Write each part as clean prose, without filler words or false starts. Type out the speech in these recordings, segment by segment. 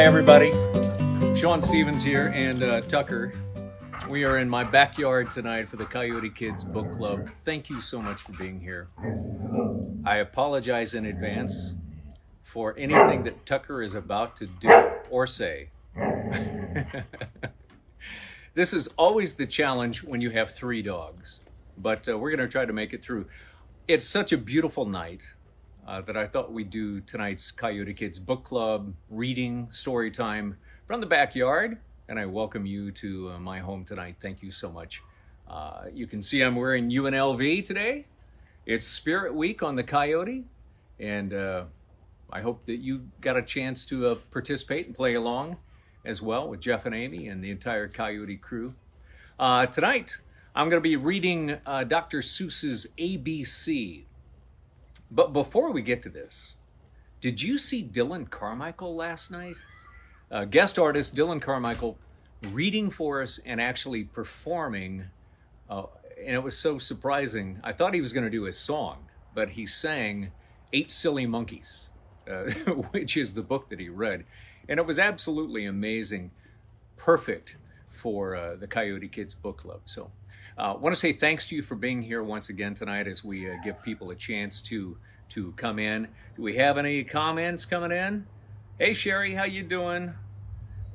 everybody. Shawn Stevens here, and Tucker. We are in my backyard tonight for the Coyote Kids Book Club. Thank you so much for being here. I apologize in advance for anything that Tucker is about to do or say. This is always the challenge when you have 3 dogs, but we're going to try to make it through. It's such a beautiful night that I thought we'd do tonight's Coyote Kids Book Club reading story time from the backyard, and I welcome you to my home tonight. Thank you so much. You can see I'm wearing UNLV today. It's Spirit Week on the Coyote, and I hope that you got a chance to participate and play along as well with Jeff and Amy and the entire Coyote crew. Tonight, I'm going to be reading Dr. Seuss's ABC. But before we get to this, did you see Dylan Carmichael last night? Guest artist Dylan Carmichael reading for us and actually performing, and it was so surprising. I thought he was going to do a song, but he sang 8 Silly Monkeys, which is the book that he read. And it was absolutely amazing, perfect for the Coyote Kids Book Club. So I want to say thanks to you for being here once again tonight as we give people a chance to come in. Do we have any comments coming in? Hey, Sherry, how you doing?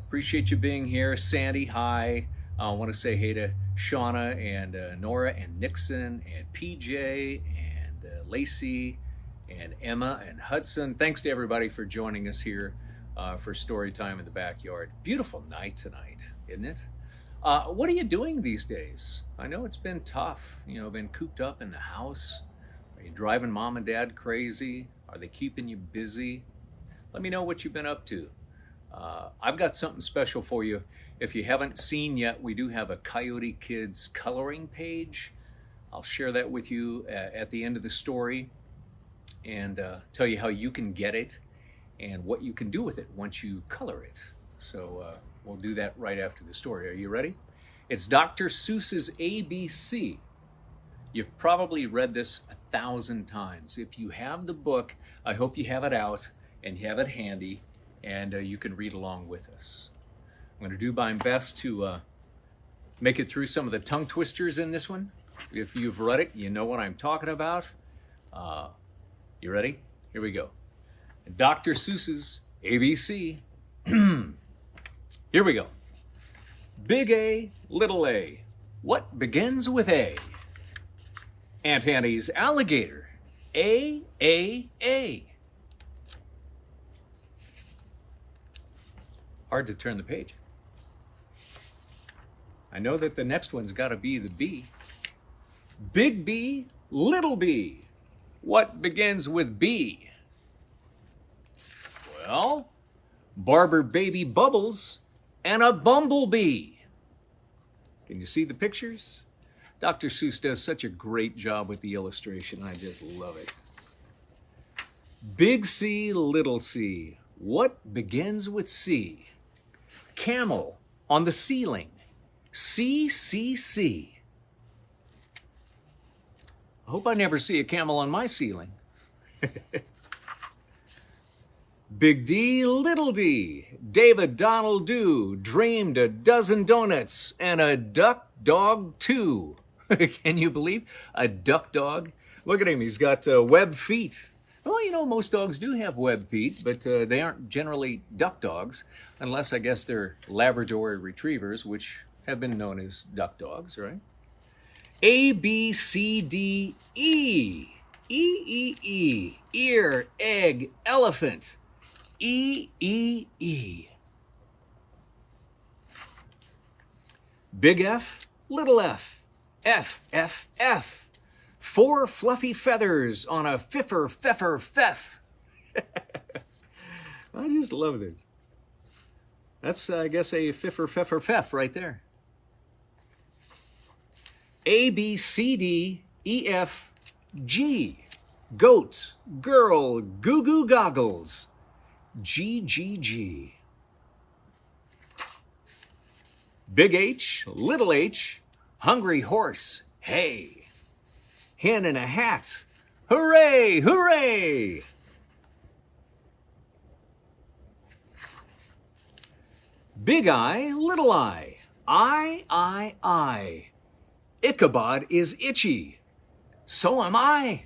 Appreciate you being here. Sandy, hi. I want to say hey to Shauna and Nora and Nixon and PJ and Lacey and Emma and Hudson. Thanks to everybody for joining us here for story time in the backyard. Beautiful night tonight, isn't it? What are you doing these days? I know it's been tough, been cooped up in the house. Are you driving mom and dad crazy? Are they keeping you busy? Let me know what you've been up to. I've got something special for you. If you haven't seen yet, we do have a Coyote Kids coloring page. I'll share that with you at the end of the story and tell you how you can get it and what you can do with it once you color it. So we'll do that right after the story. Are you ready? It's Dr. Seuss's ABC. You've probably read this 1,000 times. If you have the book, I hope you have it out and you have it handy and you can read along with us. I'm going to do my best to make it through some of the tongue twisters in this one. If you've read it, you know what I'm talking about. You ready? Here we go. Dr. Seuss's ABC. Here we go. Big A, little a. What begins with A? Aunt Annie's alligator. A, A, A. Hard to turn the page. I know that the next one's got to be the B. Big B, little b. What begins with B? Well, Barber Baby Bubbles and a bumblebee. Can you see the pictures? Dr. Seuss does such a great job with the illustration. I just love it. Big C, little c. What begins with C? Camel on the ceiling. C, C, C. I hope I never see a camel on my ceiling. Big D, little d. David Donald Do dreamed a dozen donuts and a duck dog too. Can you believe a duck dog? Look at him, he's got webbed feet. Well, most dogs do have webbed feet, but they aren't generally duck dogs, unless I guess they're Labrador retrievers, which have been known as duck dogs, right? A, B, C, D, E. E, E, E. Ear, egg, elephant. E, E, E. Big F, little f. F, F, F. 4 fluffy feathers on a fiffer, pfeffer, feff. I just love this. That's, I guess, a fiffer, pfeffer, feff right there. A, B, C, D, E, F, G. Goat, girl, goo goo goggles. G, G, G. Big H, little h. Hungry horse, hey. Hen in a hat. Hooray, hooray! Big I, little I. I. Ichabod is itchy. So am I.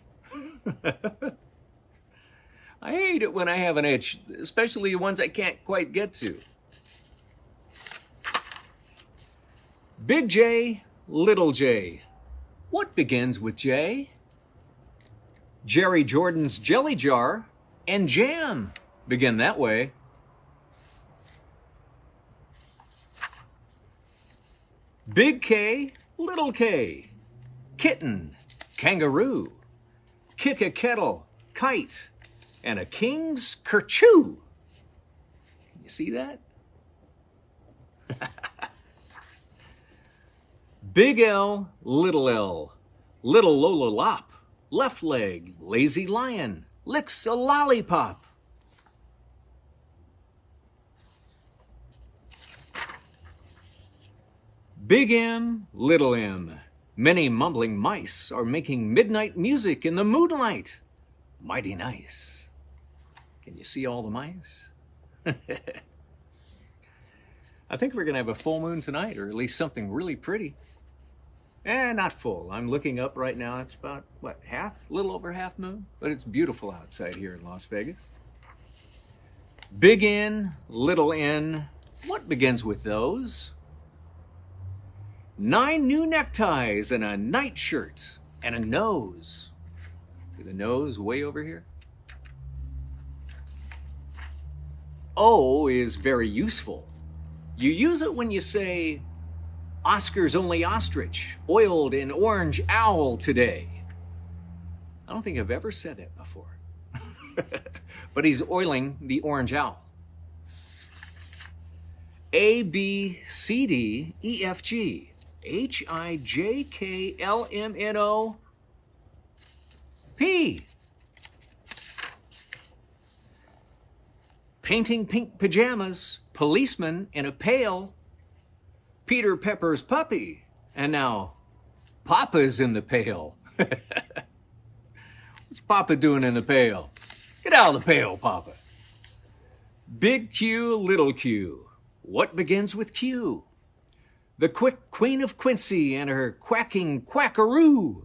I hate it when I have an itch, especially ones I can't quite get to. Big J, little J. What begins with J? Jerry Jordan's jelly jar and jam begin that way. Big K, little K. Kitten, kangaroo. Kick a kettle, kite, and a king's kerchoo. You see that? Big L, little L. Little Lola Lop. Left leg, lazy lion. Licks a lollipop. Big M, little m. Many mumbling mice are making midnight music in the moonlight. Mighty nice. Can you see all the mice? I think we're going to have a full moon tonight, or at least something really pretty. Not full. I'm looking up right now. It's about, what, half? A little over half moon? But it's beautiful outside here in Las Vegas. Big N, little n. What begins with those? 9 new neckties and a nightshirt and a nose. See the nose way over here? O is very useful. You use it when you say, Oscar's only ostrich, oiled in orange owl today. I don't think I've ever said that before. But he's oiling the orange owl. A, B, C, D, E, F, G. H, I, J, K, L, M, N, O, P. Painting pink pajamas, policeman in a pail, Peter Pepper's puppy, and now Papa's in the pail. What's Papa doing in the pail? Get out of the pail, Papa. Big Q, little Q. What begins with Q? The quick Queen of Quincy and her quacking quackaroo.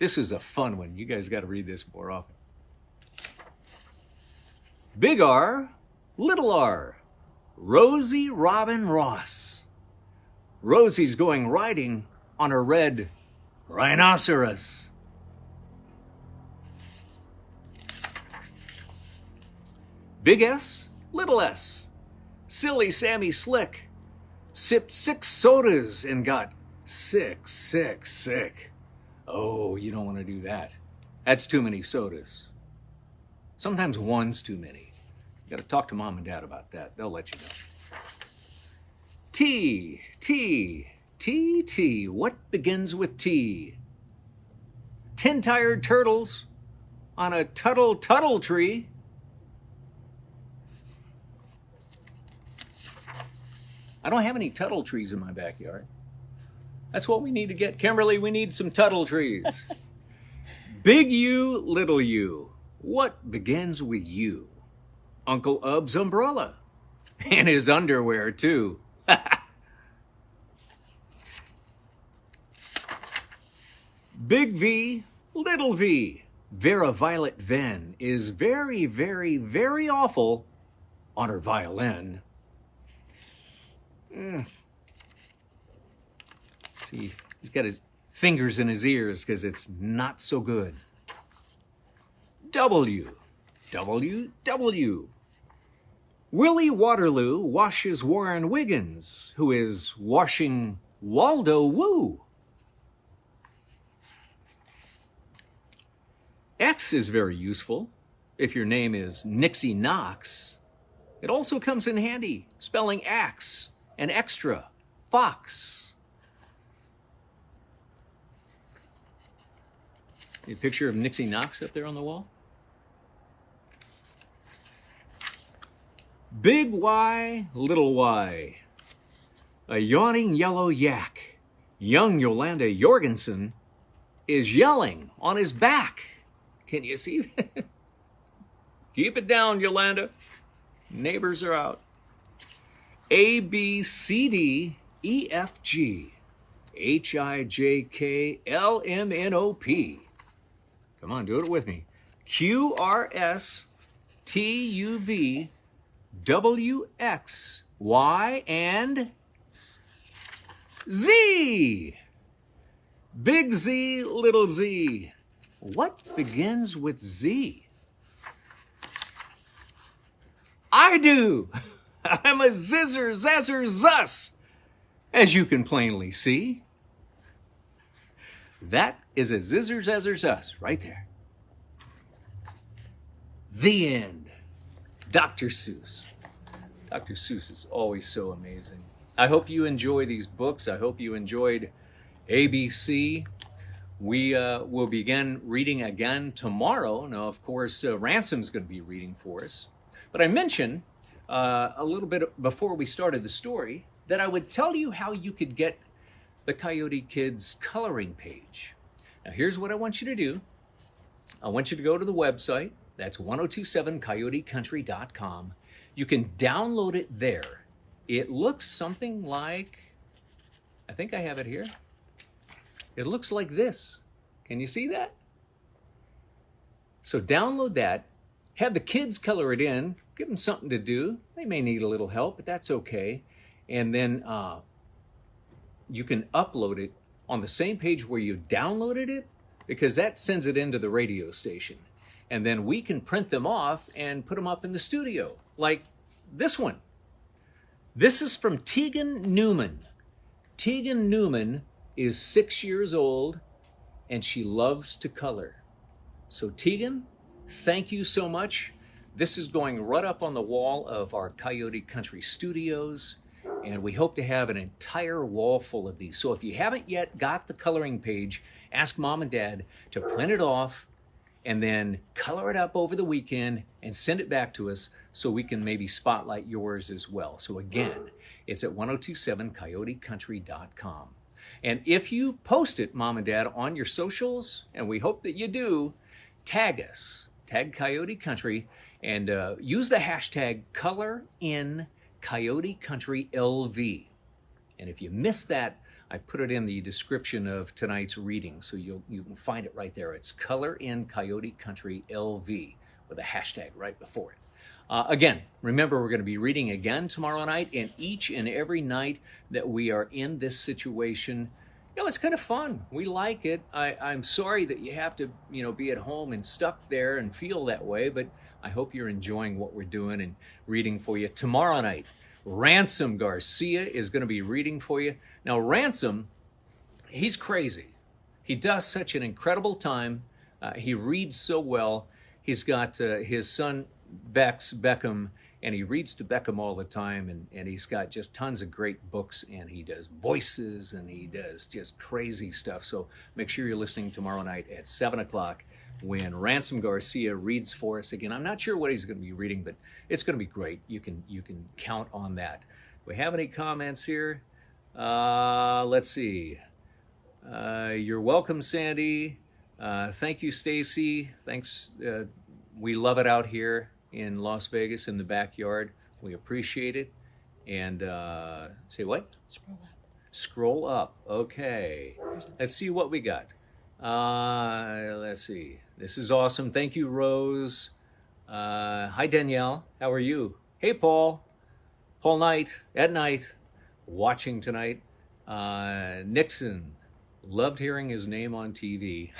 This is a fun one. You guys got to read this more often. Big R, little r. Rosie Robin Ross. Rosie's going riding on a red rhinoceros. Big S, little s. Silly Sammy Slick sipped 6 sodas and got sick. Oh, you don't want to do that. That's too many sodas. Sometimes one's too many. You got to talk to mom and dad about that. They'll let you know. T. What begins with T? 10 tired turtles on a tuttle tree. I don't have any tuttle trees in my backyard. That's what we need to get. Kimberly, we need some tuttle trees. Big U, little u. What begins with U? Uncle Ub's umbrella. And his underwear, too. Big V, little v. Vera Violet Venn is very, very, very awful on her violin. See, he's got his fingers in his ears because it's not so good. W. Willie Waterloo washes Warren Wiggins, who is washing Waldo Woo. X is very useful if your name is Nixie Knox. It also comes in handy spelling axe and extra, fox. A picture of Nixie Knox up there on the wall? Big Y, little y. A yawning yellow yak, young Yolanda Jorgensen, is yelling on his back. Can you see that? Keep it down, Yolanda. Neighbors are out. A, B, C, D, E, F, G, H, I, J, K, L, M, N, O, P. Come on, do it with me. Q, R, S, T, U, V, W, X, Y, and Z. Big Z, little Z. What begins with Z? I do. I'm a zizzer, zazzer, zus, as you can plainly see. That is a zizzer, zazzer, zus right there. The end. Dr. Seuss. Dr. Seuss is always so amazing. I hope you enjoy these books. I hope you enjoyed ABC. We will begin reading again tomorrow. Now, of course, Ransom's going to be reading for us. But I mentioned a little bit before we started the story that I would tell you how you could get the Coyote Kids coloring page. Now, here's what I want you to do. I want you to go to the website. That's 1027coyotecountry.com. You can download it there. It looks something like, I think I have it here. It looks like this. Can you see that? So download that, have the kids color it in, give them something to do. They may need a little help, but that's okay. And then you can upload it on the same page where you downloaded it, because that sends it into the radio station. And then we can print them off and put them up in the studio, like this one. This is from Tegan Newman. Tegan Newman is 6 years old, and she loves to color. So Tegan, thank you so much. This is going right up on the wall of our Coyote Country studios, and we hope to have an entire wall full of these. So if you haven't yet got the coloring page, ask Mom and Dad to print it off and then color it up over the weekend and send it back to us so we can maybe spotlight yours as well. So again, it's at 1027coyotecountry.com. And if you post it, Mom and Dad, on your socials, and we hope that you do, tag us, tag Coyote Country, and use the hashtag ColorInCoyoteCountryLV. And if you missed that, I put it in the description of tonight's reading, so you can find it right there. It's ColorInCoyoteCountryLV with a hashtag right before it. Again, remember, we're going to be reading again tomorrow night, and each and every night that we are in this situation, it's kind of fun. We like it. I'm sorry that you have to, be at home and stuck there and feel that way, but I hope you're enjoying what we're doing and reading for you. Tomorrow night, Ransom Garcia is going to be reading for you. Now, Ransom, he's crazy. He does such an incredible time. He reads so well. He's got his son, Beckham, and he reads to Beckham all the time, and he's got just tons of great books, and he does voices, and he does just crazy stuff. So make sure you're listening tomorrow night at 7 o'clock when Ransom Garcia reads for us again. I'm not sure what he's going to be reading, but it's going to be great. You can count on that. Do we have any comments here? Let's see. You're welcome, Sandy. Thank you, Stacy. Thanks. We love it out here in Las Vegas in the backyard. We appreciate it. And say what? Scroll up. Scroll up. Okay. Let's see what we got. Let's see. This is awesome. Thank you, Rose. Hi, Danielle. How are you? Hey, Paul. Paul Knight at night, watching tonight. Nixon. Loved hearing his name on TV.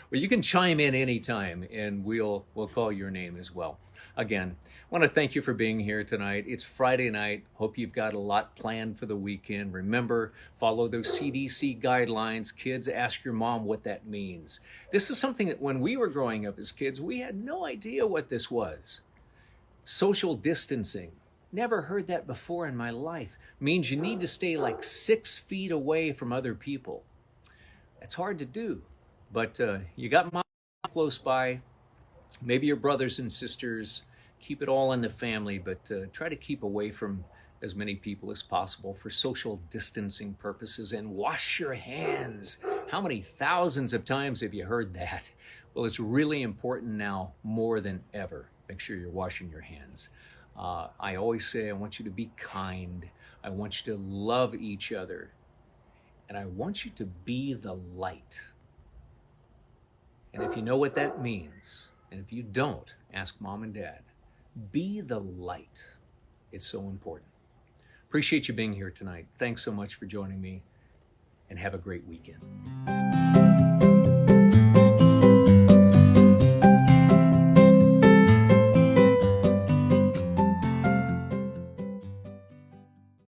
Well, you can chime in anytime, and we'll call your name as well. Again, I want to thank you for being here tonight. It's Friday night. Hope you've got a lot planned for the weekend. Remember, follow those CDC guidelines. Kids, ask your mom what that means. This is something that when we were growing up as kids, we had no idea what this was. Social distancing. Never heard that before in my life. Means you need to stay like 6 feet away from other people. It's hard to do, but you got mom close by, maybe your brothers and sisters. Keep it all in the family, but try to keep away from as many people as possible for social distancing purposes, and wash your hands. How many thousands of times have you heard that? Well, it's really important now more than ever. Make sure you're washing your hands. I always say I want you to be kind. I want you to love each other. And I want you to be the light. And if you know what that means, and if you don't, ask mom and dad. Be the light. It's so important. Appreciate you being here tonight. Thanks so much for joining me, and have a great weekend.